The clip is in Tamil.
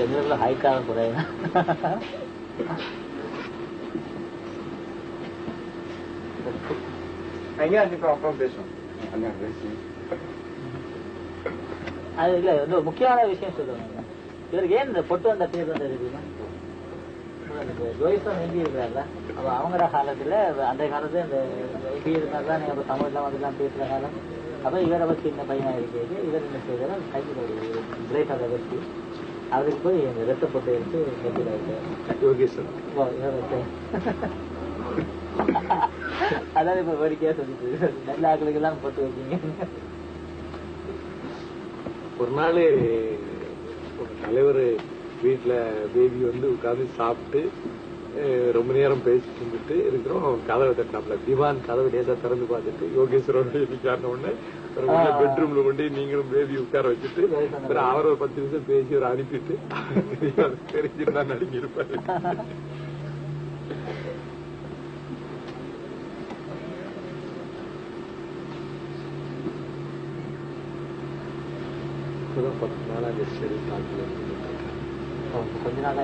எங்களுக்குள்ள ஹைக்காக குறையா அப்புறம் பேசுவோம். அது இல்ல வந்து ஒரு முக்கியமான விஷயம் சொல்லுவாங்க. இவருக்கு ஏன் இந்த பொட்டு வந்த பேர் வந்து தெரியுமா? ஜோயிசம் எம்பி இருக்கிறார்ல, அப்ப அவங்களோட காலத்துல அந்த காலத்துல இந்த எம்பி இருந்தால்தான் நீங்க தமிழ்லாம் வந்துலாம் பேசுற காலம். அப்ப இவரை வச்சு சின்ன பையனா இருக்கிறது. இவர் என்ன செய்யறாரு, கையில் ஒரு பிரேக் அதை வச்சு அதுக்கு போய் இந்த ரத்த பொட்டு எடுத்து நெத்தில அதாவது இப்ப வேடிக்கையா சொல்லிட்டு நல்ல ஆக்களுக்கு எல்லாம் பொட்டு வைக்கீங்க. ஒரு நாள் ஒரு தலைவர் வீட்டுல பேபி வந்து உட்கார்ந்து சாப்பிட்டு ரொம்ப நேரம் பேசிட்டு இருந்துட்டு இருக்கிறோம். கதவை தட்டினாப்ல திவான் கதவை லேசா திறந்து பார்த்துட்டு யோகேஸ்வரன் இருக்காருன உடனே பெட்ரூம்ல கொண்டு நீங்களும் பேபி உட்கார வச்சுட்டு அவர் ஒரு 10 நிமிஷம் பேசி ஒரு அனுப்பிட்டு தெரிஞ்சிருந்தா நடுங்கி இருப்பாரு. இப்பதான் 10 நாளா சரி தாக்கல கொஞ்ச நாளா